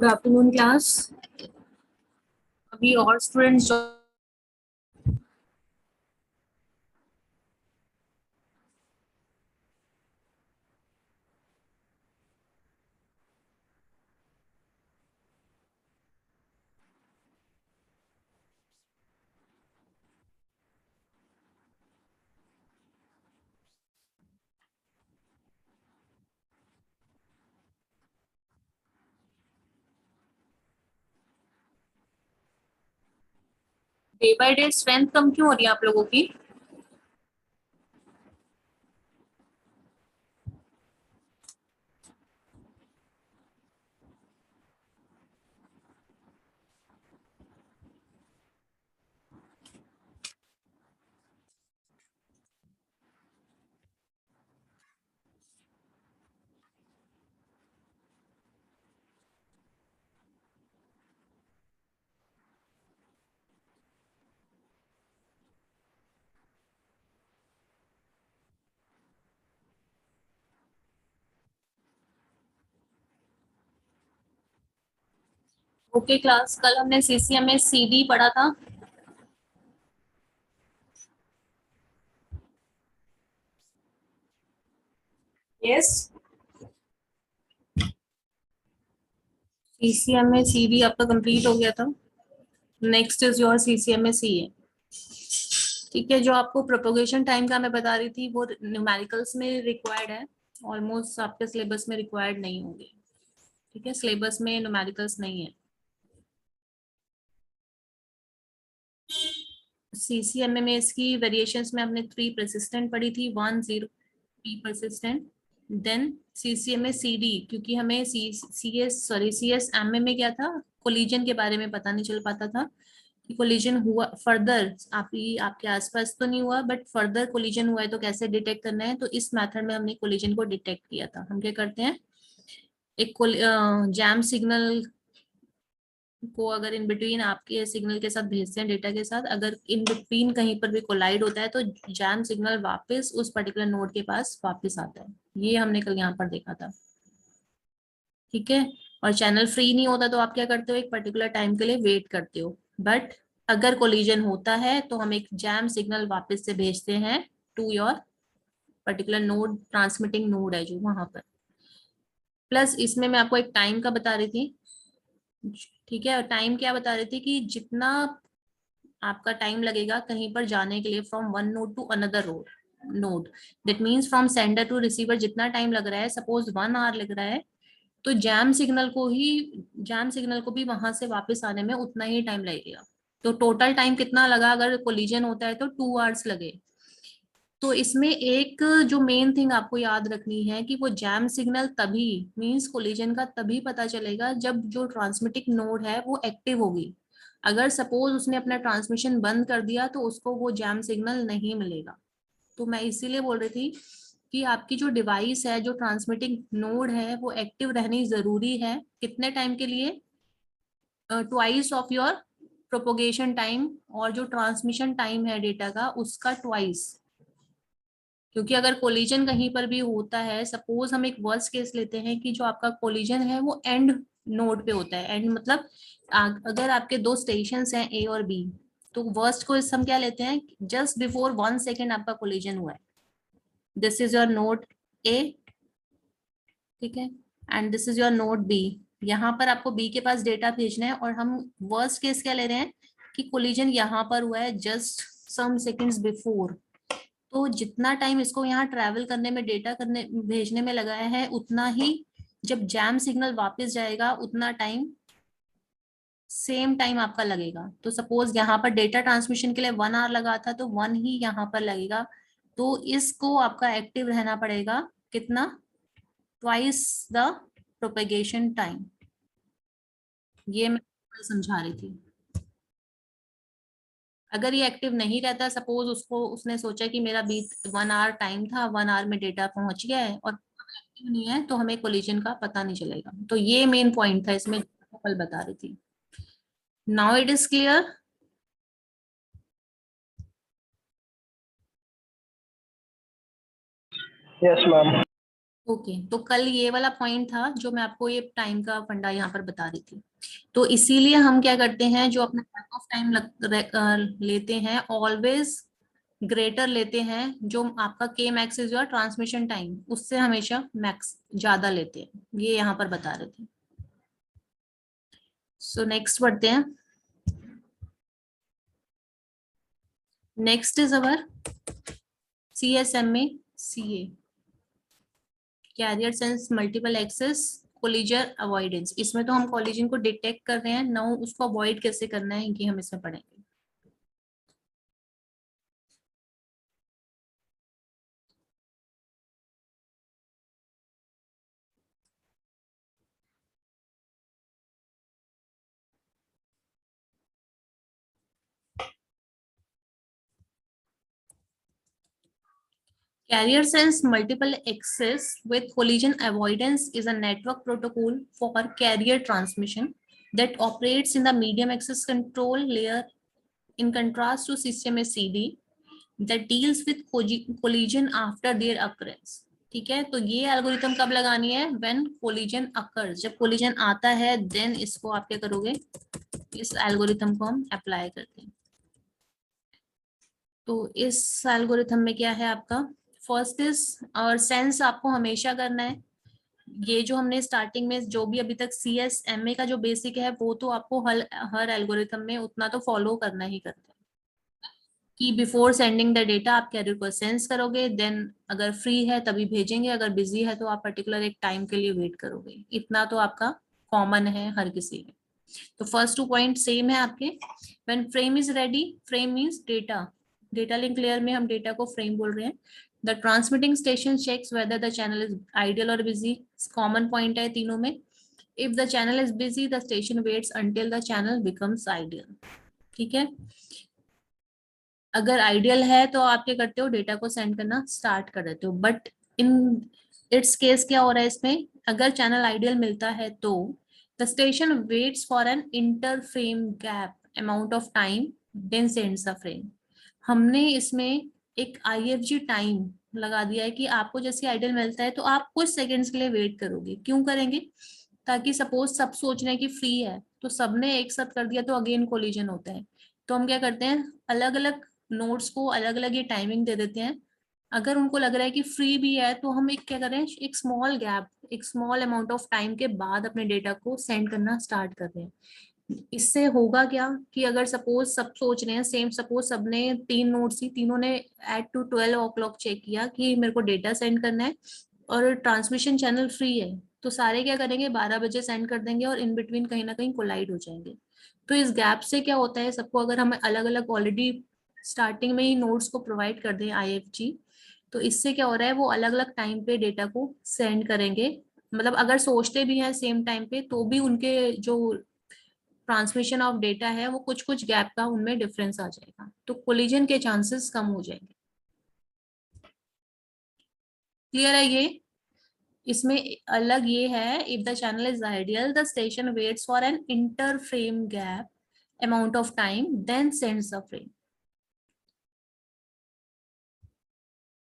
Good afternoon class. अभी और students जो डे बाय डे स्ट्रेंथ कम क्यों हो रही है आप लोगों की? ओके क्लास, कल हमने सीसीएम में सीडी पढ़ा था। यस, सीसीएम में सीडी आपका कंप्लीट हो गया था। नेक्स्ट इज योर सीसीएम में सीए। ठीक है, जो आपको प्रोपोगेशन टाइम का मैं बता रही थी वो न्यूमेरिकल्स में रिक्वायर्ड है। ऑलमोस्ट आपके सिलेबस में रिक्वायर्ड नहीं होंगे। ठीक है, सिलेबस में न्यूमेरिकल्स नहीं है। सीसीएमए में इसकी वेरिएशंस में हमने 3 परसिस्टेंट पढ़ी थी, 1 0 3 परसिस्टेंट। देन सीसीएमए सीडी, क्योंकि हमें सीएसएमए में क्या था, कोलिजन के बारे में पता नहीं चल पाता था कि कोलिजन हुआ फर्दर आपके आसपास तो नहीं हुआ, बट फर्दर कोलिजन हुआ है तो कैसे डिटेक्ट करना है। तो इस मेथड में हमने कोलिजन को डिटेक्ट किया था। हम क्या करते हैं, एक जैम सिग्नल को अगर इन बिटवीन आपके सिग्नल के साथ भेजते हैं, डेटा के साथ, अगर इन बिटवीन कहीं पर भी कोलाइड होता है तो जैम सिग्नल वापस उस पर्टिकुलर नोड के पास वापस आता है। ये हमने कल यहाँ पर देखा था। ठीक है, और चैनल फ्री नहीं होता तो आप क्या करते हो, एक पर्टिकुलर टाइम के लिए वेट करते हो। बट अगर कोलिजन होता है तो हम एक जैम सिग्नल वापस से भेजते हैं to your particular node, transmitting node है जो वहां पर। प्लस इसमें मैं आपको एक टाइम का बता रही थी। ठीक है, टाइम क्या बता रही थी कि जितना आपका टाइम लगेगा कहीं पर जाने के लिए from one node to another node, that means from sender to receiver जितना टाइम लग रहा है, सपोज 1 आवर लग रहा है, तो जैम सिग्नल को भी वहां से वापस आने में उतना ही टाइम लगेगा। तो टोटल टाइम कितना लगा, अगर कोलिजन होता है तो 2 आवर्स लगे। तो इसमें एक जो मेन थिंग आपको याद रखनी है कि वो जैम सिग्नल तभी, मींस कोलिजन का तभी पता चलेगा जब जो ट्रांसमिटिंग नोड है वो एक्टिव होगी। अगर सपोज उसने अपना ट्रांसमिशन बंद कर दिया तो उसको वो जैम सिग्नल नहीं मिलेगा। तो मैं इसीलिए बोल रही थी कि आपकी जो डिवाइस है, जो ट्रांसमिटिंग नोड है, वो एक्टिव रहनी जरूरी है। कितने टाइम के लिए? Twice of your propagation time, और जो ट्रांसमिशन टाइम है डेटा का उसका ट्वाइस। क्योंकि अगर कोलिजन कहीं पर भी होता है, सपोज हम एक वर्स्ट केस लेते हैं कि जो आपका कोलिजन है वो एंड नोड पे होता है। एंड मतलब अगर आपके 2 स्टेशन हैं ए और बी, तो वर्स्ट को हम क्या लेते हैं, जस्ट बिफोर 1 सेकेंड आपका कोलिजन हुआ है। This is your node A, ठीक है, and this is your node B. यहाँ पर आपको बी के पास डेटा भेजना है, और हम वर्स्ट केस क्या ले रहे हैं कि कोलिजन यहाँ पर हुआ है जस्ट सम सेकेंड्स बिफोर। तो जितना टाइम इसको यहाँ ट्रैवल करने में, डेटा करने भेजने में लगाया है, उतना ही जब जैम सिग्नल वापस जाएगा उतना टाइम, सेम टाइम आपका लगेगा। तो सपोज यहाँ पर डेटा ट्रांसमिशन के लिए 1 आवर लगा था, तो 1 ही यहाँ पर लगेगा। तो इसको आपका एक्टिव रहना पड़ेगा कितना, ट्वाइस द प्रोपेगेशन टाइम। ये मैं समझा रही थी। अगर ये एक्टिव नहीं रहता, सपोज उसने सोचा कि मेरा बीत 1 आवर टाइम था, 1 आवर में डेटा पहुंच गया है, और एक्टिव नहीं है, तो हमें कोलिजन का पता नहीं चलेगा। तो ये मेन पॉइंट था इसमें, कल बता रही थी। Now it is clear. Yes, ma'am. Okay, तो कल ये वाला पॉइंट था जो मैं आपको ये टाइम का फंडा यहाँ पर बता रही थी। तो इसीलिए हम क्या करते हैं, जो अपना बैक ऑफ टाइम लेते हैं, ऑलवेज ग्रेटर लेते हैं। जो आपका के max is your transmission time, उससे हमेशा मैक्स ज्यादा लेते हैं, ये यहाँ पर बता रहे थे। सो नेक्स्ट बढ़ते हैं। Next is our CSMA CA, carrier sense multiple access collision avoidance. इसमें तो हम कोलिजन को डिटेक्ट कर रहे हैं ना, उसको अवॉइड कैसे करना है ये हम इसमें पढ़ेंगे। Carrier sense multiple access with collision avoidance is a network protocol for carrier transmission that operates in the medium access control layer, in contrast to CCMA CD that deals with collision after their occurrence. ठीक है, तो ये algorithm कब लगानी है? When collision occurs, जब collision आता है देन इसको आप क्या करोगे, इस एल्गोरिथम को हम अप्लाई करते हैं। तो इस एल्गोरिथम में क्या है आपका, फर्स्ट इज, और सेंस आपको हमेशा करना है। ये जो हमने स्टार्टिंग में जो भी अभी तक CSMA का जो बेसिक है वो तो आपको हर एल्गोरिथम में उतना तो फॉलो करना ही करता है कि बिफोर सेंडिंग द डेटा आप कैरियर को सेंस करोगे, देन अगर फ्री है तभी भेजेंगे, अगर बिजी है तो आप पर्टिकुलर एक टाइम के लिए वेट करोगे। इतना तो आपका कॉमन है हर किसी में। तो फर्स्ट 2 पॉइंट सेम है आपके। When frame is ready, frame means data, data link layer में हम डेटा को फ्रेम बोल रहे हैं। The transmitting station checks whether the channel is ideal और बिजी, कॉमन पॉइंट है तीनों में। If the channel is busy the station waits until the channel becomes ideal. ठीक है, अगर आइडियल है तो आप क्या करते हो, डेटा को सेंड करना स्टार्ट कर देते हो। बट इन इट्स केस क्या हो रहा है इसमें, अगर चैनल आइडियल मिलता है तो the station waits for an inter frame gap amount of time then sends the frame. हमने इसमें एक IFG टाइम लगा दिया है कि आपको जैसे आइडियल मिलता है तो आप कुछ सेकंड्स के लिए वेट करोगे। क्यों करेंगे, ताकि सपोज सब सोच रहे हैं कि फ्री है तो सबने एक साथ कर दिया तो अगेन कोलिजन होता है। तो हम क्या करते हैं, अलग अलग नोड्स को अलग अलग ये टाइमिंग दे देते हैं। अगर उनको लग रहा है कि फ्री भी है तो हम एक क्या करें, एक स्मॉल गैप, एक स्मॉल अमाउंट ऑफ टाइम के बाद अपने डेटा को सेंड करना स्टार्ट कर रहे हैं। इससे होगा क्या कि अगर सपोज सब सोच रहे हैं सेम, सपोज सबने 3 नोट्स ही, तीनों ने एट टू 12 o'clock चेक किया कि मेरे को डेटा सेंड करना है और ट्रांसमिशन चैनल फ्री है, तो सारे क्या करेंगे 12 बजे सेंड कर देंगे और इन बिटवीन कहीं ना कहीं कोलाइड हो जाएंगे। तो इस गैप से क्या होता है, सबको अगर हम अलग अलग ऑलरेडी स्टार्टिंग में ही नोट्स को प्रोवाइड कर दें IFG, तो इससे क्या हो रहा है, वो अलग अलग टाइम पे डेटा को सेंड करेंगे। मतलब अगर सोचते भी हैं सेम टाइम पे तो भी उनके जो ट्रांसमिशन ऑफ डेटा है वो कुछ कुछ गैप का उनमें डिफरेंस आ जाएगा, तो कोलिजन के चांसेस कम हो जाएंगे। क्लियर है ये? इसमें अलग ये है, if the channel is ideal the station waits for an inter frame gap amount of time then sends the frame.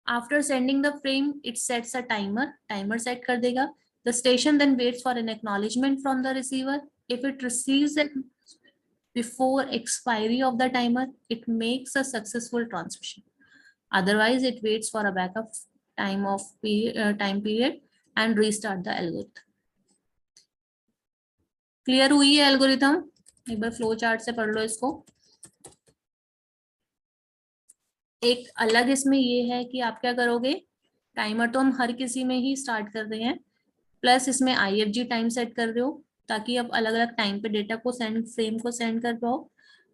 After sending the frame it sets a timer, timer set कर देगा। The station then waits for an acknowledgement from the receiver. If it receives it before expiry of the timer it makes a successful transmission, otherwise it waits for a backup time period and restart the algorithm। Clear हुई है algorithm? एक बार flow chart से पढ़ लो इसको। एक अलग इसमें ये है कि आप क्या करोगे, टाइमर तो हम हर किसी में ही स्टार्ट कर रहे हैं, प्लस इसमें IFG टाइम सेट कर रहे हो ताकि आप अलग अलग टाइम पे डेटा को सेंड, फ्रेम को सेंड कर पाओ।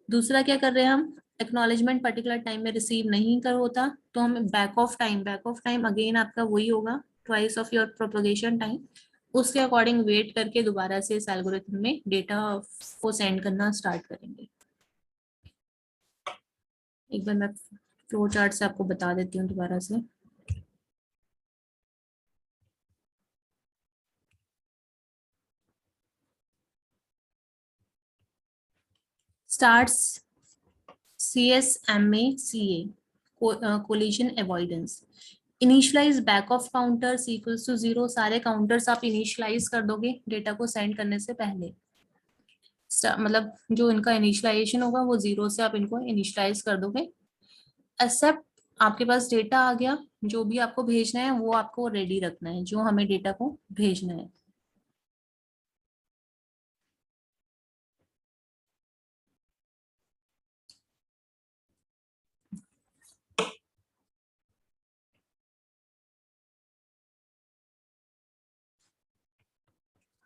दूसरा क्या कर रहे हैं हम, एक्नॉलेजमेंट पर्टिकुलर टाइम में रिसीव नहीं कर होता तो हम back of time, back of time again आपका वही होगा, twice of your propagation time, उसके अकॉर्डिंग वेट करके दोबारा से इस एल्गोरिथम में डेटा को सेंड करना स्टार्ट करेंगे। एक बार मैं फ्लो चार्ट से आपको बता देती हूँ दोबारा से। Starts CSMA CA, collision avoidance। Initialise back off counters equals to 0, सारे काउंटर्स आप इनिशियलाइज कर दोगे डेटा को सेंड करने से पहले। मतलब जो इनका इनिशियलाइजेशन होगा वो 0 से आप इनको इनिशियलाइज कर दोगे। एक्सेप्ट आपके पास डेटा आ गया, जो भी आपको भेजना है वो आपको रेडी रखना है, जो हमें डेटा को भेजना है।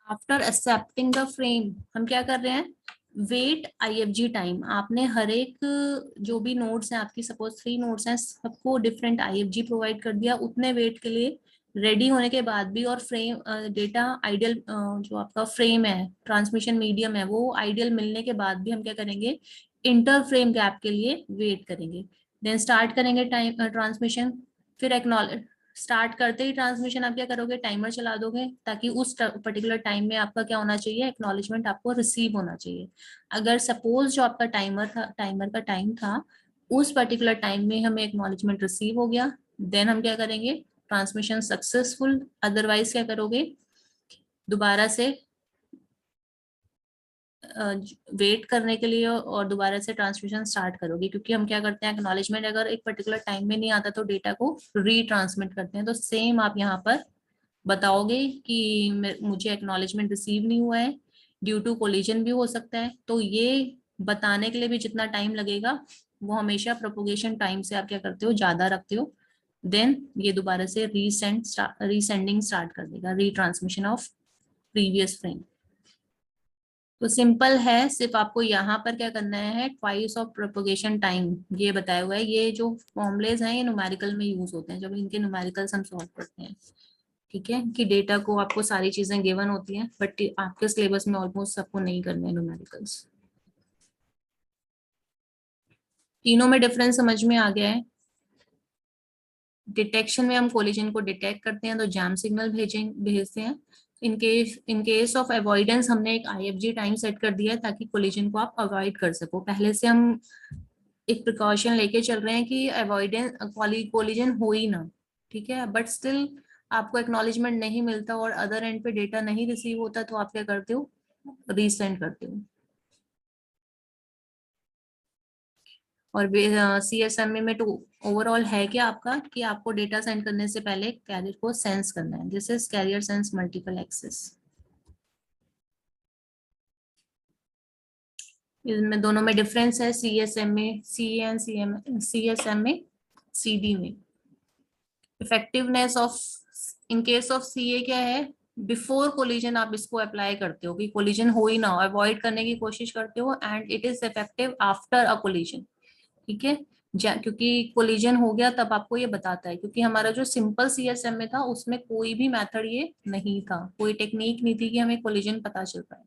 आफ्टर एक्सेप्टिंग द फ्रेम हम क्या कर रहे हैं, वेट आईएफजी टाइम। आपने हर एक जो भी नोड्स हैं आपकी, सपोज 3 नोड्स हैं, सबको डिफरेंट आईएफजी प्रोवाइड कर दिया उतने वेट के लिए रेडी होने के बाद भी। और फ्रेम डेटा आइडियल जो आपका फ्रेम है, ट्रांसमिशन मीडियम है, वो आइडियल मिलने के बाद भी हम क्या करेंगे, इंटर फ्रेम गैप के लिए वेट करेंगे। देन स्टार्ट करेंगे टाइम ट्रांसमिशन। फिर एक्नॉलेज, स्टार्ट करते ही ट्रांसमिशन आप क्या करोगे, टाइमर चला दोगे, ताकि उस पर्टिकुलर टाइम में आपका क्या होना चाहिए, एक्नॉलेजमेंट आपको रिसीव होना चाहिए। अगर सपोज जो आपका टाइमर था, टाइमर का टाइम था, उस पर्टिकुलर टाइम में हमें एक्नॉलेजमेंट रिसीव हो गया, देन हम क्या करेंगे, ट्रांसमिशन सक्सेसफुल। अदरवाइज क्या करोगे, दोबारा से वेट करने के लिए और दोबारा से ट्रांसमिशन स्टार्ट करोगे। क्योंकि हम क्या करते हैं, एक्नॉलेजमेंट अगर एक पर्टिकुलर टाइम में नहीं आता तो डेटा को रीट्रांसमिट करते हैं। तो सेम आप यहाँ पर बताओगे कि मुझे एक्नॉलेजमेंट रिसीव नहीं हुआ है, ड्यू टू कोलिजन भी हो सकता है। तो ये बताने के लिए भी जितना टाइम लगेगा वो हमेशा प्रोपोगेशन टाइम से आप क्या करते हो, ज्यादा रखते हो। देन ये दोबारा से रीसेंडिंग स्टार्ट कर देगा, रीट्रांसमिशन ऑफ प्रीवियस फ्रेम। तो सिंपल है, सिर्फ आपको यहाँ पर क्या करना है, ट्वाइस ऑफ प्रोपोगेशन टाइम ये बताया हुआ है। ये जो फॉर्मुलेज हैं ये न्यूमेरिकल में यूज होते हैं, जब इनके न्यूमेरिकल्स हम सॉल्व करते हैं। ठीक है, कि डेटा को आपको सारी चीजें गिवन होती हैं, बट आपके सिलेबस में ऑलमोस्ट सबको नहीं करने हैं न्यूमेरिकल्स। तीनों में डिफरेंस समझ में आ गया है। डिटेक्शन में हम कोलिजन को डिटेक्ट करते हैं तो जैम सिग्नल भेजते हैं। इन केस ऑफ अवॉइडेंस हमने एक आईएफजी टाइम सेट कर दिया है ताकि कोलिजन को आप अवॉइड कर सको। पहले से हम एक प्रिकॉशन लेके चल रहे हैं कि अवॉइडेंस कोलिजन हो ही ना। ठीक है, बट स्टिल आपको एक्नॉलेजमेंट नहीं मिलता और अदर एंड पे डेटा नहीं रिसीव होता, तो आप क्या करते हो, रीसेंड करते हो। और सीएसएमए में तो ओवरऑल है क्या आपका, कि आपको डेटा सेंड करने से पहले कैरियर को सेंस करना है। This is carrier sense multiple access. इनमें दोनों में डिफरेंस है, CSMA C and CSMA CD में। Effectiveness of, in case of CA क्या है, बिफोर कोलिजन आप इसको अप्लाई करते हो कि कोलिजन हो ही ना हो, अवॉइड करने की कोशिश करते हो। And it is effective after a collision. ठीक है, क्योंकि कोलिजन हो गया तब आपको ये बताता है। क्योंकि हमारा जो सिंपल सीएसएम में था उसमें कोई भी मेथड ये नहीं था, कोई टेक्निक नहीं थी कि हमें कोलिजन पता चल रहा है।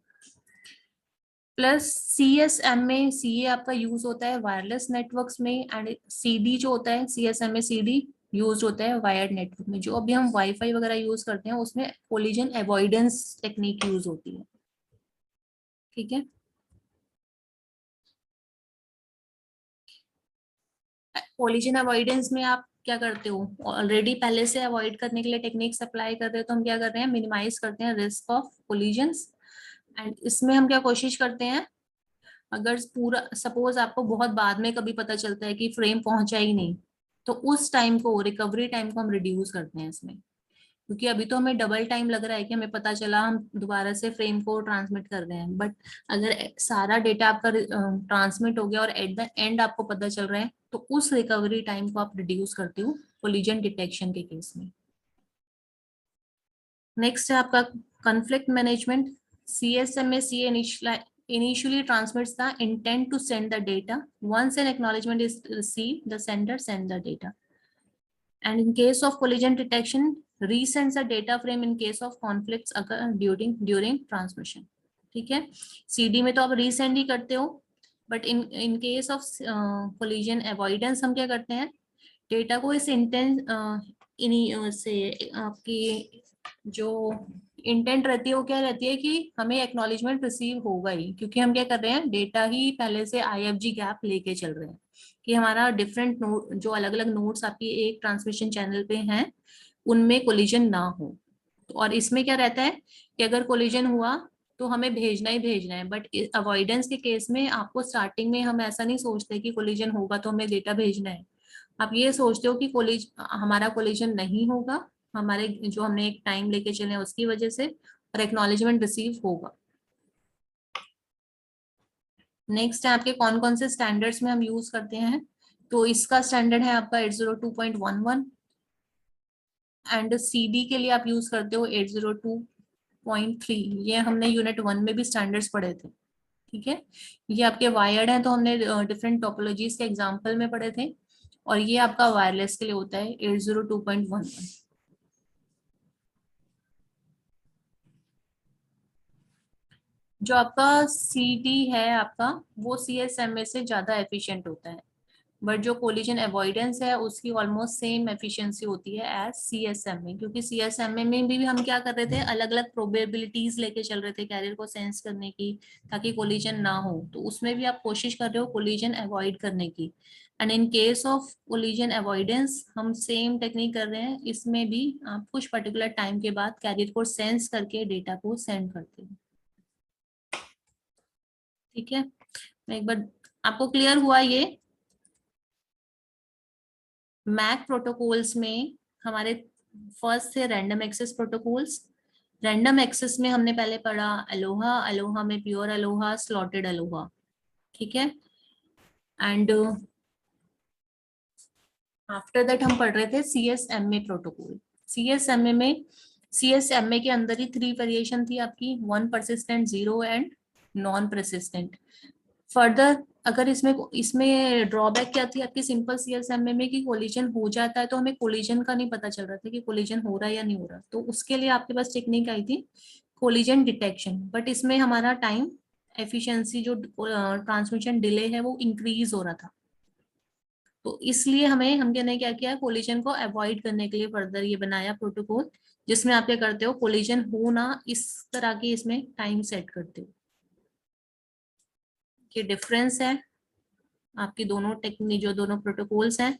प्लस सीएसएम में सीए आपका यूज होता है वायरलेस नेटवर्क्स में, एंड सीडी जो होता है सीएसएम में सीडी यूज होता है वायर्ड नेटवर्क में। जो अभी हम वाईफाई वगैरह यूज करते हैं उसमें कोलिजन अवॉइडेंस टेक्निक यूज होती है। ठीक है, कोलिजन अवॉइडेंस में आप क्या करते हो, ऑलरेडी पहले से अवॉइड करने के लिए टेक्निक्स अप्लाई कर रहे हो, तो हम क्या कर रहे हैं, मिनिमाइज करते हैं रिस्क ऑफ कोलिजन्स। एंड इसमें हम क्या कोशिश करते हैं, अगर पूरा सपोज आपको बहुत बाद में कभी पता चलता है कि फ्रेम पहुंचा ही नहीं, तो उस टाइम को, रिकवरी टाइम को हम रिड्यूस करते हैं इसमें। क्योंकि अभी तो हमें डबल टाइम लग रहा है कि हमें पता चला हम दोबारा से फ्रेम को ट्रांसमिट कर रहे हैं, बट अगर सारा डेटा आपका ट्रांसमिट हो गया और एट द एंड आपको पता चल रहा है, तो उस रिकवरी टाइम को आप रिड्यूस करते हो कोलिजन डिटेक्शन के केस में। नेक्स्ट है आपका कॉन्फ्लिक्ट मैनेजमेंट। सीएसएम में CA initially transmits the intent to send the data. Once an acknowledgement is received, the sender sends the data. And in case of collision detection, resends a data frame in case of conflicts occur during transmission. ठीक है, CD में तो आप resend ही करते हो, but in case of collision avoidance हम क्या करते हैं, डेटा को इस इंटेंट इन्हीं से आपकी जो इंटेंट रहती है वो क्या रहती है कि हमें एक्नॉलेजमेंट रिसीव होगा ही, क्योंकि हम क्या कर रहे हैं, डेटा ही पहले से IFG गैप लेके चल रहे हैं कि हमारा डिफरेंट नोड, जो अलग अलग नोड्स आपकी एक ट्रांसमिशन चैनल पे हैं, उनमें कोलिजन ना हो। और इसमें क्या रहता है कि अगर कोलिजन हुआ तो हमें भेजना ही भेजना है, बट अवॉइडेंस के केस में आपको स्टार्टिंग में हम ऐसा नहीं सोचते कि कोलिजन होगा तो हमें डेटा भेजना है। आप ये सोचते हो कि हमारा कोलिजन नहीं होगा, हमारे जो हमने एक टाइम लेके चले उसकी वजह से, और एक्नॉलेजमेंट रिसीव होगा। नेक्स्ट है आपके कौन कौन से स्टैंडर्ड्स में हम यूज करते हैं। तो इसका स्टैंडर्ड है आपका 802.11, एंड CD के लिए आप यूज करते हो 802.3। ये हमने यूनिट 1 में भी स्टैंडर्ड्स पढ़े थे। ठीक है, ये आपके वायर्ड है तो हमने डिफरेंट टोपोलॉजीज के एग्जांपल में पढ़े थे, और ये आपका वायरलेस के लिए होता है 802.11। जो आपका CD है आपका, वो CSMA से ज्यादा एफिशिएंट होता है, बट जो कोलिजन अवॉइडेंस है उसकी ऑलमोस्ट सेम एफिशिएंसी होती है एज CSMA, क्योंकि CSMA में भी हम क्या कर रहे थे, अलग अलग प्रोबेबिलिटीज लेके चल रहे थे कैरियर को सेंस करने की, ताकि कोलिजन ना हो। तो उसमें भी आप कोशिश कर रहे हो कोलिजन अवॉइड करने की, and in case of collision avoidance हम सेम टेक्निक कर रहे हैं, इसमें भी आप कुछ पर्टिकुलर टाइम के बाद कैरियर को सेंस करके डेटा को सेंड करते हो। ठीक है, मैं एक बार, आपको क्लियर हुआ ये। मैक प्रोटोकॉल्स में हमारे फर्स्ट थे random access protocols. Random access में हमने पहले पढ़ा अलोहा, अलोहा में प्योर अलोहा, स्लॉटेड अलोहा। ठीक है, एंड आफ्टर दैट हम पढ़ रहे थे CSMA प्रोटोकॉल। CSMA में, CSMA के अंदर ही 3 वेरिएशन थी आपकी, 1 persistent, 0 and non persistent. Further अगर इसमें इसमें ड्रॉबैक क्या थी आपकी सिंपल CSMA में, कि कोलिजन हो जाता है तो हमें कोलिजन का नहीं पता चल रहा था कि कोलिजन हो रहा है या नहीं हो रहा, तो उसके लिए आपके पास टेक्निक आई थी कोलिजन डिटेक्शन, बट इसमें हमारा टाइम एफिशिएंसी, जो ट्रांसमिशन डिले है, वो इंक्रीज हो रहा था। तो इसलिए हमने क्या किया, कोलिजन को अवॉइड करने के लिए फर्दर ये बनाया प्रोटोकॉल, जिसमें आप क्या करते हो, कोलिजन हो ना इस तरह की इसमें टाइम सेट करते हो। ये डिफरेंस है आपकी दोनों टेक्निक, जो दोनों प्रोटोकॉल्स हैं।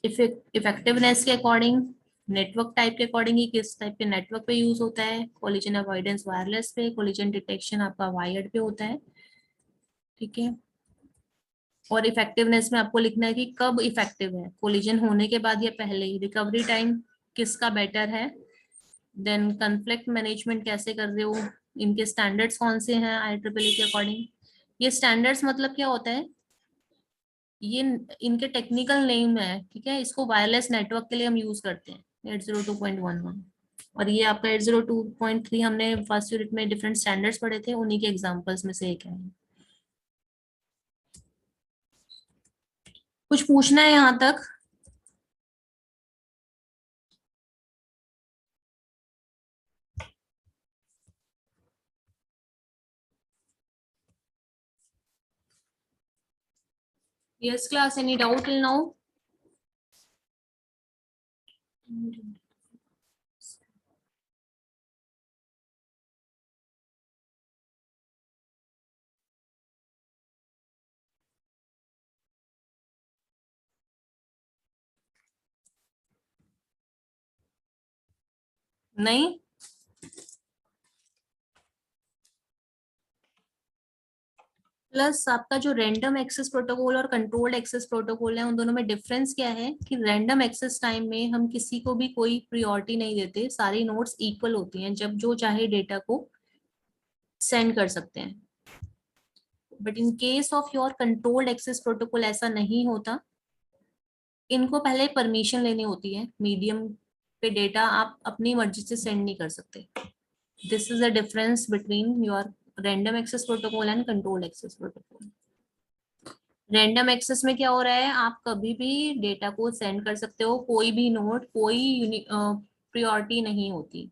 इफेक्टिवनेस के अकॉर्डिंग, नेटवर्क टाइप के अकॉर्डिंग, ही किस टाइप के नेटवर्क पे यूज होता है। कोलिजन अवॉइडेंस वायरलेस पे, कोलिजन डिटेक्शन आपका वायर्ड पे होता है। ठीक है, और इफेक्टिवनेस में आपको लिखना है कि कब इफेक्टिव है, कोलिजन होने के बाद या पहले ही, रिकवरी टाइम किसका बेटर है, देन कन्फ्लिक्ट मैनेजमेंट कैसे कर रहे हो, इनके स्टैंडर्ड्स कौन से हैं IEEE के अकॉर्डिंग। ये स्टैंडर्ड्स मतलब क्या होता है, ये इनके टेक्निकल नेम है। ठीक है, इसको वायरलेस नेटवर्क के लिए हम यूज करते हैं 802.11, और ये आपका 802.3 हमने फर्स्ट यूनिट में डिफरेंट स्टैंडर्ड्स पढ़े थे, उन्हीं के एग्जांपल्स में से एक है। कुछ पूछना है यहाँ तक। Yes class, any doubt till now. नहीं, प्लस आपका जो रैंडम एक्सेस प्रोटोकॉल और कंट्रोल्ड एक्सेस प्रोटोकॉल है, उन दोनों में डिफरेंस क्या है कि रैंडम एक्सेस टाइम में हम किसी को भी कोई प्रियोरिटी नहीं देते, सारी नोड्स इक्वल होती हैं, जब जो चाहे डेटा को सेंड कर सकते हैं। But in case of your controlled access protocol ऐसा नहीं होता, इनको पहले परमिशन लेनी होती है, मीडियम पे डेटा आप अपनी मर्जी से सेंड नहीं कर सकते। This is the difference between your random access protocol and controlled access protocol. Random access में क्या हो रहा है, आप कभी भी डेटा को सेंड कर सकते हो, कोई भी नोड, कोई प्रियोरिटी नहीं होती।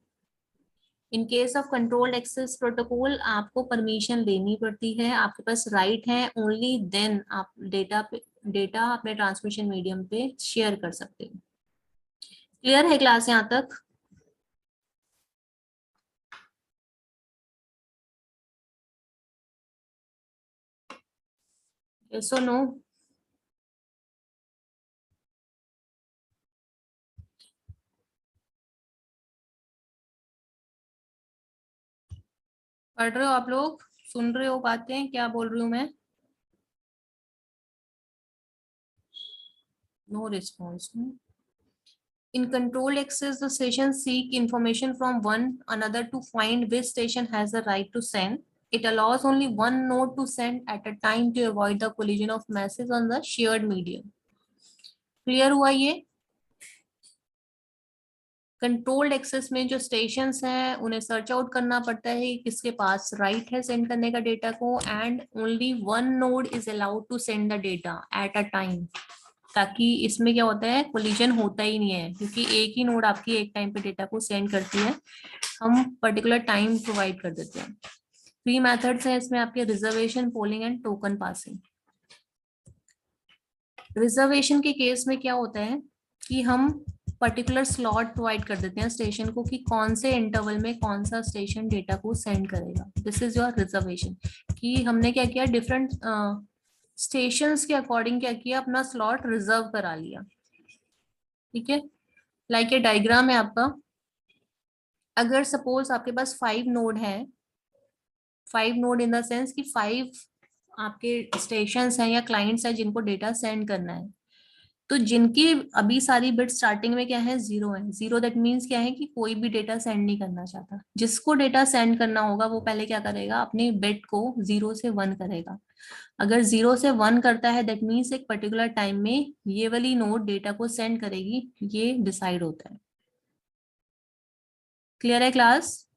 In case of controlled access protocol आपको परमिशन लेनी पड़ती है, आपके पास राइट है, ओनली देन आप डेटा अपने ट्रांसमिशन मीडियम पे शेयर कर सकते हो। क्लियर है क्लास यहाँ तक। यस और नो? पढ़ रहे हो आप लोग? सुन रहे हो बातें क्या बोल रही हूँ मैं? No response. In controlled access, the stations seek information from one another to find which station has the right to send. It allows only one node to send at a time to avoid the collision of messages on the shared medium. Clear हुआ ये? Controlled access में जो stations हैं उन्हें search out करना पड़ता है किसके पास राइट है सेंड करने का डेटा को, and only one node is allowed to send the data at a time, ताकि इसमें क्या होता है, कोलिजन होता ही नहीं है, क्योंकि एक ही नोड आपकी एक टाइम पे डेटा को सेंड करती है, हम पर्टिकुलर टाइम प्रोवाइड कर देते हैं। थ्री मेथड्स हैं इसमें आपके, reservation, polling and token passing. Reservation के केस में क्या होता है कि हम पर्टिकुलर स्लॉट प्रोवाइड कर देते हैं स्टेशन को कि कौन से इंटरवल में कौन सा स्टेशन डेटा को सेंड करेगा। दिस इज योर रिजर्वेशन, कि हमने क्या किया, डिफरेंट स्टेशंस के अकॉर्डिंग क्या किया, अपना स्लॉट रिजर्व करा लिया। ठीक है, लाइक ये डायग्राम है आपका। अगर सपोज आपके पास 5 नोड है, 5 नोड इन द सेंस कि 5 आपके स्टेशंस हैं या क्लाइंट्स हैं जिनको डेटा सेंड करना है, तो जिनकी अभी सारी बिट स्टार्टिंग में क्या है, 0 है। 0 दैट मीन्स क्या है कि कोई भी डेटा सेंड नहीं करना चाहता। जिसको डेटा सेंड करना होगा वो पहले क्या करेगा, अपनी बिट को 0 से 1 करेगा। अगर 0 से 1 करता है दैट मीन्स एक पर्टिकुलर टाइम में ये वाली नोड डेटा को सेंड करेगी, ये डिसाइड होता है। क्लियर है क्लास?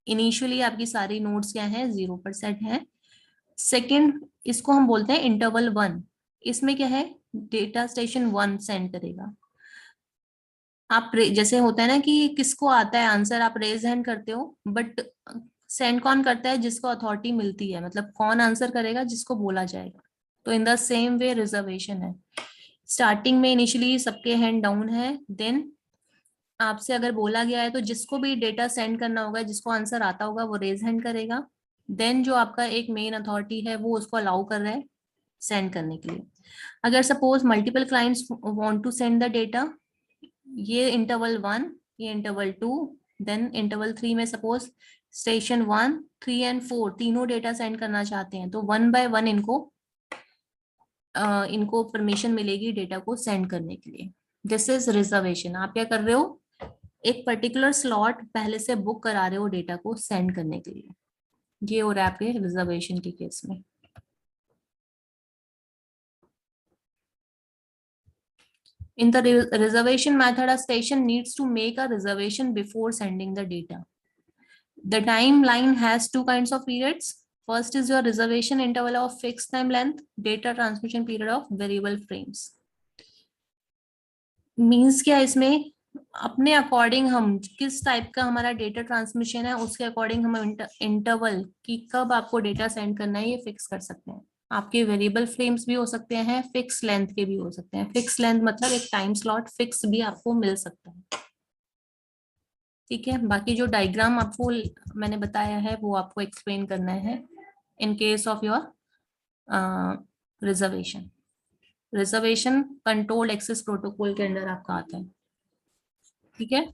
इनिशियली आपकी सारी नोड्स क्या है, 0% है। सेकेंड, इसको हम बोलते हैं इंटरवल 1। इसमें क्या है, डेटा स्टेशन 1 सेंड करेगा। आप जैसे होता है ना कि किसको आता है आंसर, आप रेज हैंड करते हो, बट सेंड कौन करता है, जिसको अथॉरिटी मिलती है, मतलब कौन आंसर करेगा, जिसको बोला जाएगा। तो in the same way reservation है, स्टार्टिंग में इनिशियली सबके हैंड डाउन है, देन आपसे अगर बोला गया है तो जिसको भी डेटा सेंड करना होगा, जिसको आंसर आता होगा वो रेज हैंड करेगा। देन जो आपका एक मेन अथॉरिटी है वो उसको अलाउ कर रहा है सेंड करने के लिए। अगर suppose multiple clients want to send the data, ये इंटरवल 1, ये इंटरवल 2, देन इंटरवल 3 में सपोज स्टेशन 1, 3 एंड 4 तीनों डेटा सेंड करना चाहते हैं, तो 1 बाय 1 इनको परमिशन मिलेगी डेटा को सेंड करने के लिए। This is reservation. आप क्या कर रहे हो, एक पर्टिकुलर स्लॉट पहले से बुक करा रहे हो डेटा को सेंड करने के लिए। ये हो रहा है आपके रिजर्वेशन के केस में। In the reservation method, a station needs to make a reservation before sending the data. The timeline has two kinds of periods. First is your reservation interval of fixed time length, data transmission period of variable frames. Means क्या इसमें, अपने according हम किस type का हमारा data transmission है उसके according हम इंटरवल कि कब आपको डेटा सेंड करना है ये फिक्स कर सकते हैं। आपके वेरिएबल फ्रेम्स भी हो सकते हैं, फिक्स लेंथ के भी हो सकते हैं। फिक्स लेंथ मतलब एक टाइम स्लॉट फिक्स भी आपको मिल सकता है। ठीक है, बाकी जो डायग्राम आपको मैंने बताया है वो आपको एक्सप्लेन करना है in case of your reservation. Reservation control access protocol के अंडर आपका आता है। ठीक है,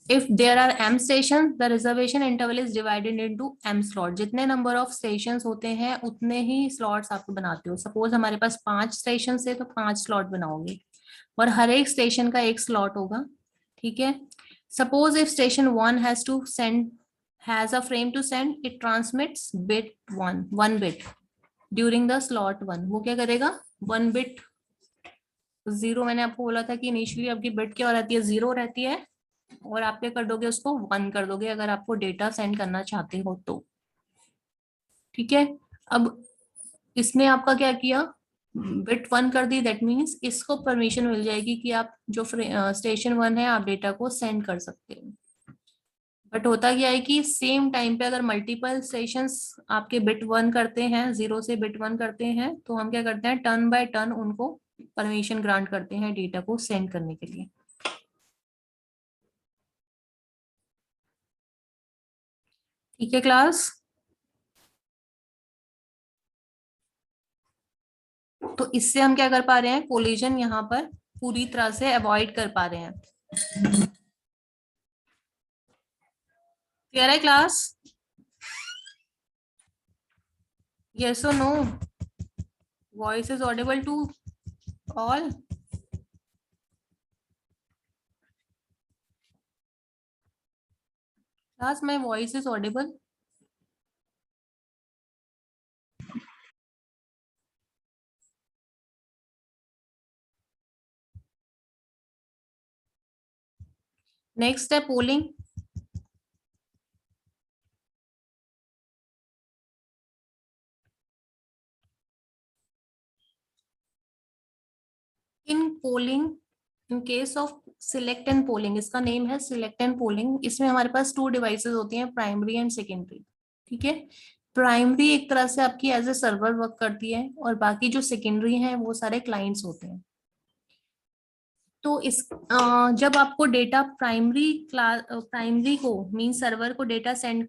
if there are m station the reservation interval is divided into m slot. जितने नंबर ऑफ स्टेशन होते हैं उतने ही स्लॉट्स आप बनाते हो। सपोज हमारे पास 5 स्टेशन है तो 5 स्लॉट बनाओगे और हर एक स्टेशन का एक स्लॉट होगा। ठीक है, suppose if station 1 has to send has a frame to send, it transmits bit 1 bit during the slot 1। वो क्या करेगा, 1 बिट 0, मैंने आपको बोला था कि इनिशियली आपकी बिट क्या रहती है, 0 रहती है, और आप क्या कर दोगे, उसको 1 कर दोगे अगर आपको डेटा सेंड करना चाहते हो तो। ठीक है, अब इसने आपका क्या किया, बिट 1 कर दी, दैट मीन्स इसको परमिशन मिल जाएगी कि आप जो स्टेशन 1 है आप डेटा को सेंड कर सकते हो। बट होता क्या है कि सेम टाइम पे अगर मल्टीपल स्टेशंस आपके बिट 1 करते हैं, 0 से बिट 1 करते हैं, तो हम क्या करते हैं, टर्न बाय टर्न उनको परमिशन ग्रांट करते हैं डेटा को सेंड करने के लिए। ठीक है क्लास? तो इससे हम क्या कर पा रहे हैं, कोलिजन यहाँ पर पूरी तरह से अवॉइड कर पा रहे हैं। क्लियर है क्लास? यस और no? Voice is audible to all? Class, my voice is audible? Next है polling. In polling, in case of select and polling, इसका नेम है सिलेक्ट एंड पोलिंग। इसमें हमारे पास टू डिवाइसेस होती हैं, प्राइमरी एंड सेकेंडरी। ठीक है, प्राइमरी एक तरह से आपकी एज ए सर्वर वर्क करती है और बाकी जो सेकेंडरी हैं वो सारे क्लाइंट्स होते हैं। तो इस जब आपको डेटा प्राइमरी को मीन सर्वर को डेटा सेंड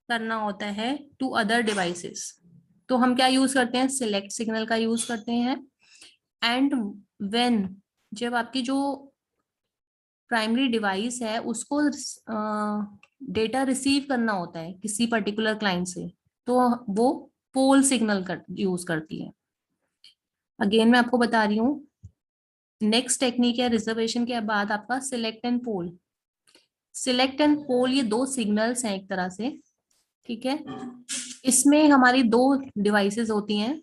करना होता है टू अदर डिवाइसेस, तो हम क्या यूज करते हैं, सिलेक्ट सिग्नल का यूज करते हैं। एंड व्हेन, जब आपकी जो प्राइमरी डिवाइस है उसको डेटा रिसीव करना होता है किसी पर्टिकुलर क्लाइंट से, तो वो पोल सिग्नल यूज करती है। अगेन मैं आपको बता रही हूँ, नेक्स्ट टेक्निक है रिजर्वेशन के बाद आपका select and poll. Select and poll ये दो सिग्नल्स हैं एक तरह से। ठीक है, इसमें हमारी दो डिवाइसेस होती हैं,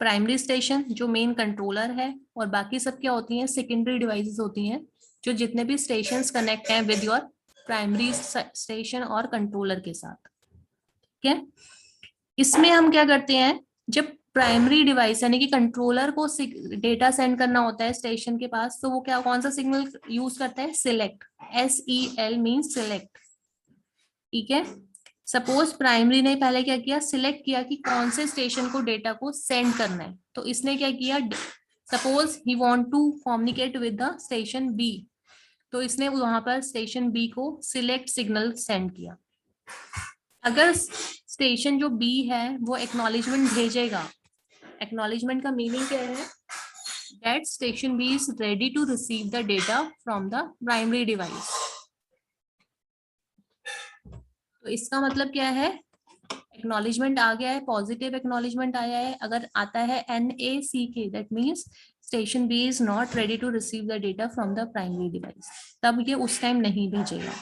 प्राइमरी स्टेशन जो मेन कंट्रोलर है, और बाकी सब क्या होती हैं, सेकेंडरी डिवाइसेस होती हैं जो जितने भी स्टेशंस कनेक्ट हैं विद योर प्राइमरी स्टेशन और कंट्रोलर के साथ। ठीक है, इसमें हम क्या करते हैं, जब प्राइमरी डिवाइस यानी कि कंट्रोलर को डेटा सेंड करना होता है स्टेशन के पास, तो वो क्या, कौन सा सिग्नल यूज करता है, सिलेक्ट, SEL मीन सिलेक्ट। ठीक है, सपोज प्राइमरी ने पहले क्या किया, सिलेक्ट किया कि कौन से स्टेशन को डेटा को सेंड करना है, तो इसने क्या किया, suppose he want to communicate with the station B, तो इसने वहां पर स्टेशन बी को सिलेक्ट सिग्नल सेंड किया। अगर स्टेशन जो बी है वो एक्नॉलेजमेंट भेजेगा, एक्नॉलेजमेंट का मीनिंग क्या है, that station B is ready to receive the data from the primary device. तो इसका मतलब क्या है, एक्नॉलेजमेंट आ गया है, पॉजिटिव एक्नॉलेजमेंट आया है, अगर आता है NACK, that means station B is not ready to receive the data from the primary device, तब ये उस टाइम नहीं भेजेगा।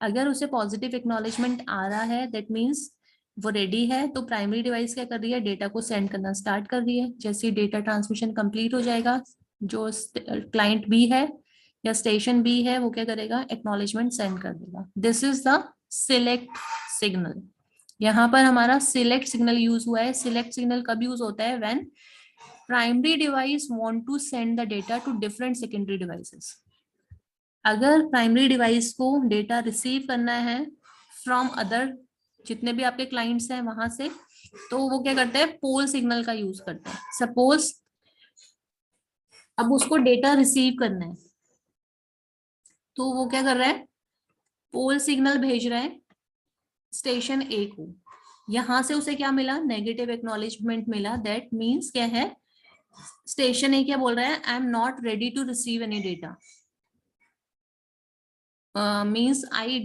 अगर उसे पॉजिटिव एक्नॉलेजमेंट आ रहा है, दैट मीन्स वो रेडी है, तो प्राइमरी डिवाइस क्या कर रही है, डेटा को सेंड करना स्टार्ट कर रही है। जैसे डेटा ट्रांसमिशन कंप्लीट हो जाएगा, जो क्लाइंट बी है या स्टेशन बी है वो क्या करेगा, एक्नॉलेजमेंट सेंड कर देगा। This is the select signal. यहाँ पर हमारा सिलेक्ट सिग्नल यूज हुआ है। सिलेक्ट सिग्नल कब यूज होता है, when primary device want to send the data to different secondary devices. अगर प्राइमरी डिवाइस को डेटा रिसीव करना है फ्रॉम अदर, जितने भी आपके क्लाइंट्स हैं वहां से, तो वो क्या करते हैं, पोल सिग्नल का यूज करते हैं। सपोज अब उसको डेटा रिसीव करना है, तो वो क्या कर रहा है, पोल सिग्नल भेज रहा है स्टेशन ए को। यहां से उसे क्या मिला, नेगेटिव एक्नॉलेजमेंट मिला, दैट मीन्स क्या है, स्टेशन ए क्या बोल रहा है, I am not ready to receive any data. Means I,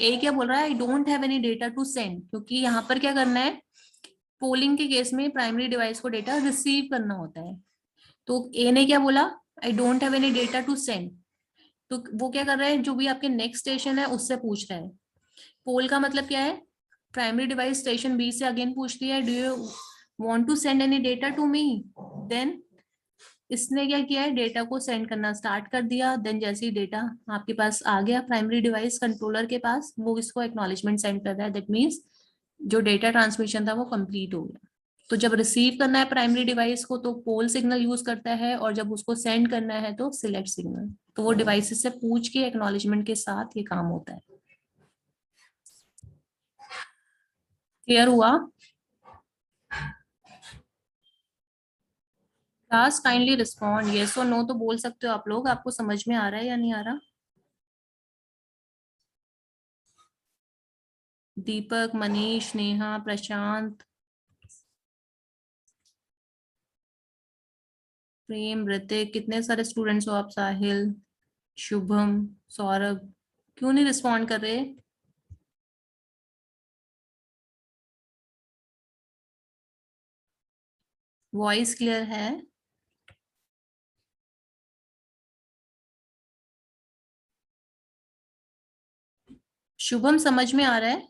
A क्या बोल रहा है, I don't have any data to send, क्योंकि यहाँ पर क्या करना है, पोलिंग के केस में प्राइमरी डिवाइस को डेटा रिसीव करना होता है। तो ए ने क्या बोला, I don't have any data to send, तो वो क्या कर रहा है, जो भी आपके नेक्स्ट स्टेशन है उससे पूछ रहा है। पोल का मतलब क्या है, प्राइमरी डिवाइस स्टेशन बी से अगेन पूछती है, do you want to send any data to me, then इसने क्या किया है, डेटा को सेंड करना स्टार्ट कर दिया। देन जैसे ही डेटा आपके पास आ गया प्राइमरी डिवाइस कंट्रोलर के पास, वो इसको एक्नॉलेजमेंट सेंड कर रहा है, दैट मीन्स जो डेटा ट्रांसमिशन था वो कंप्लीट हो गया। तो जब रिसीव करना है प्राइमरी डिवाइस को तो पोल सिग्नल यूज करता है, और जब उसको सेंड करना है तो सिलेक्ट सिग्नल। तो वो डिवाइसेस से पूछ के एक्नॉलेजमेंट के साथ ये काम होता है। क्लियर हुआ? क्लास काइंडली रिस्पॉन्ड, यस और नो तो बोल सकते हो आप लोग, आपको समझ में आ रहा है या नहीं आ रहा। दीपक, मनीष, नेहा, प्रशांत, प्रेम, ऋतिक, कितने सारे स्टूडेंट्स हो आप? साहिल, शुभम, सौरभ, क्यों नहीं रिस्पॉन्ड कर रहे? वॉइस क्लियर है? शुभम, समझ में आ रहा है?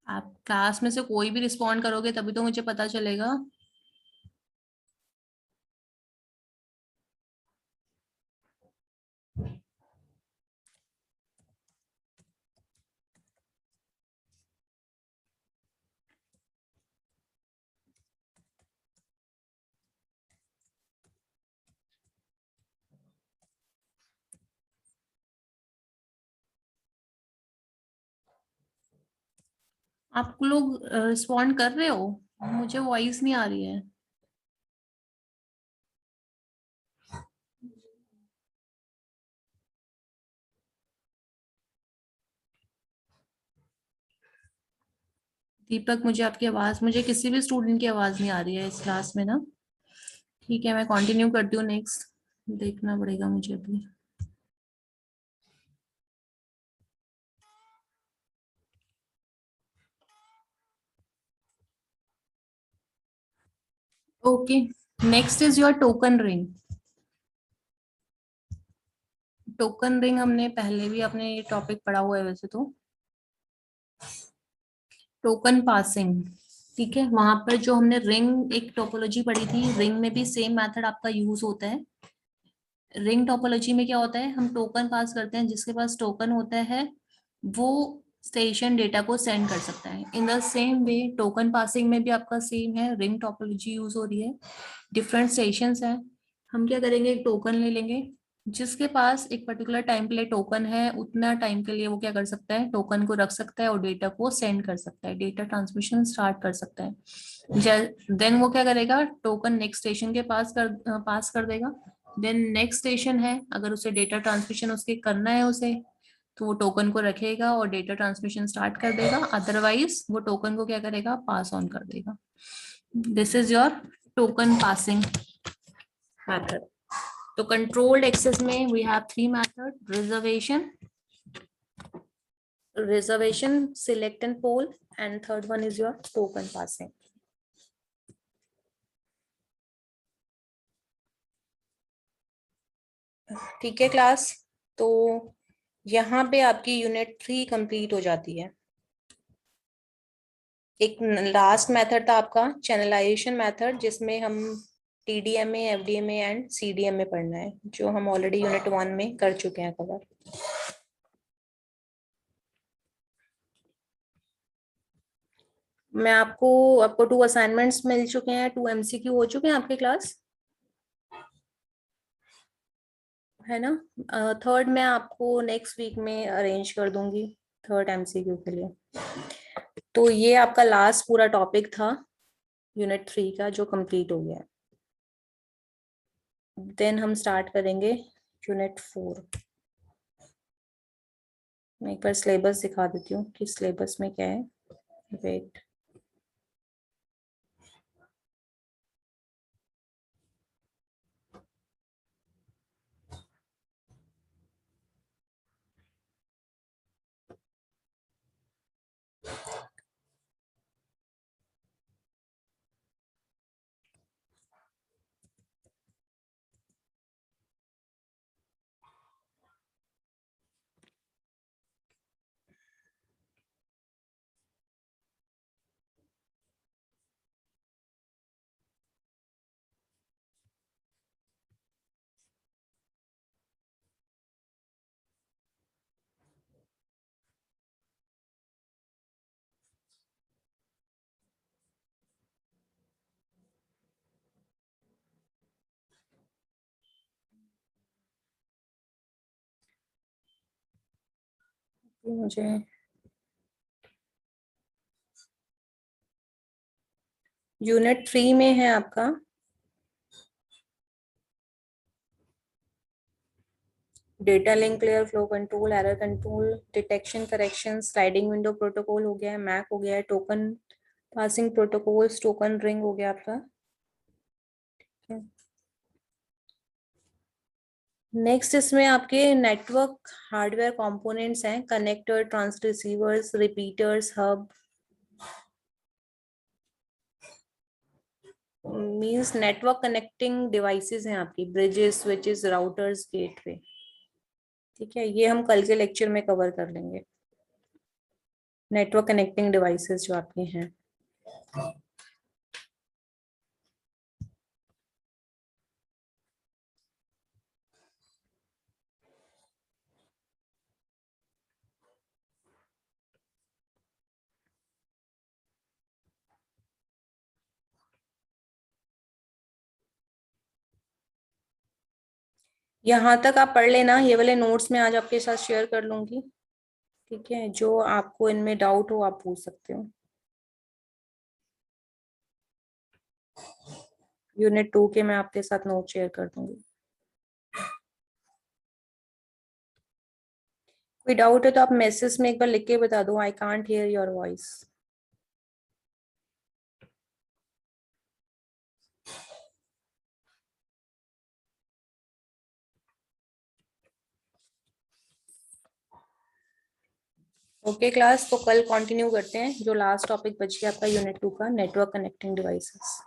आप क्लास में से कोई भी रिस्पॉन्ड करोगे तभी तो मुझे पता चलेगा। आप लोग रिस्पॉन्ड कर रहे हो? मुझे वॉइस नहीं आ रही है। दीपक, मुझे आपकी आवाज, मुझे किसी भी स्टूडेंट की आवाज नहीं आ रही है इस क्लास में ना। ठीक है, मैं कंटिन्यू करती हूँ। नेक्स्ट देखना पड़ेगा मुझे अभी। Okay, next is your token ring. Token ring हमने पहले भी अपने ये टॉपिक पढ़ा हुआ है वैसे तो। टोकन पासिंग, ठीक है, वहां पर जो हमने रिंग एक टोपोलॉजी पढ़ी थी, रिंग में भी सेम मेथड आपका यूज होता है। रिंग टोपोलॉजी में क्या होता है, हम टोकन पास करते हैं, जिसके पास टोकन होता है वो स्टेशन डेटा को सेंड कर सकता है। In the same way token passing में भी आपका सेम है, रिंग टोपोलॉजी यूज हो रही है, डिफरेंट सेशंस हैं। हम क्या करेंगे, एक टोकन ले लेंगे, जिसके पास एक पर्टिकुलर टाइम के लिए टोकन है, उतना टाइम के लिए वो क्या कर सकता है, टोकन को रख सकता है और डेटा को सेंड कर सकता है, डेटा ट्रांसमिशन स्टार्ट कर सकता है। देन वो क्या करेगा, टोकन नेक्स्ट स्टेशन के पास कर देगा। देन नेक्स्ट स्टेशन है, अगर उसे डेटा ट्रांसमिशन उसके करना है उसे, तो वो टोकन को रखेगा और डेटा ट्रांसमिशन स्टार्ट कर देगा, अदरवाइज वो टोकन को क्या करेगा, पास ऑन कर देगा। This is your token passing method. तो कंट्रोल्ड एक्सेस में we have three method: reservation, select and poll, and third one is your token passing. ठीक है क्लास, तो यहाँ पे आपकी यूनिट 3 कंप्लीट हो जाती है। एक लास्ट मेथड था आपका चैनलाइजेशन मेथड, जिसमें हम टीडीएमए, एफडीएमए एंड सीडीएमए पढ़ना है, जो हम ऑलरेडी यूनिट 1 में कर चुके हैं कवर। मैं आपको आपको 2 असाइनमेंट्स मिल चुके हैं, 2 एमसीक्यू हो चुके हैं आपके क्लास, है ना? थर्ड मैं आपको नेक्स्ट वीक में अरेंज कर दूंगी, थर्ड एमसीक्यू के लिए। तो ये आपका लास्ट पूरा टॉपिक था यूनिट 3 का, जो कंप्लीट हो गया है। देन हम स्टार्ट करेंगे यूनिट 4। मैं एक बार सिलेबस दिखा देती हूँ कि सिलेबस में क्या है। वेट, मुझे यूनिट 3 में है आपका data link layer, flow control, error control, detection correction, sliding window protocol हो गया है, मैक हो गया है, token passing protocols, token ring हो गया आपका। नेक्स्ट इसमें आपके नेटवर्क हार्डवेयर कंपोनेंट्स हैं, connector, transceivers, repeaters, hub, means network connecting devices हैं आपकी, ब्रिजेस, स्विचेस, राउटर्स, गेटवे। ठीक है, ये हम कल के लेक्चर में कवर कर लेंगे, नेटवर्क कनेक्टिंग डिवाइसेस जो आपके हैं। यहाँ तक आप पढ़ लेना, ये वाले नोट्स में आज आपके साथ शेयर कर लूंगी। ठीक है, जो आपको इनमें डाउट हो आप पूछ सकते हो। यूनिट 2 के मैं आपके साथ नोट शेयर कर दूंगी। कोई डाउट है तो आप मैसेज में एक बार लिख के बता दो, I can't hear your voice. Okay class, तो कल कंटिन्यू करते हैं, जो लास्ट टॉपिक बच गया आपका यूनिट 2 का, नेटवर्क कनेक्टिंग डिवाइसेस।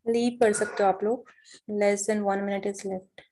लीव कर सकते हो आप लोग, less than 1 minute is left.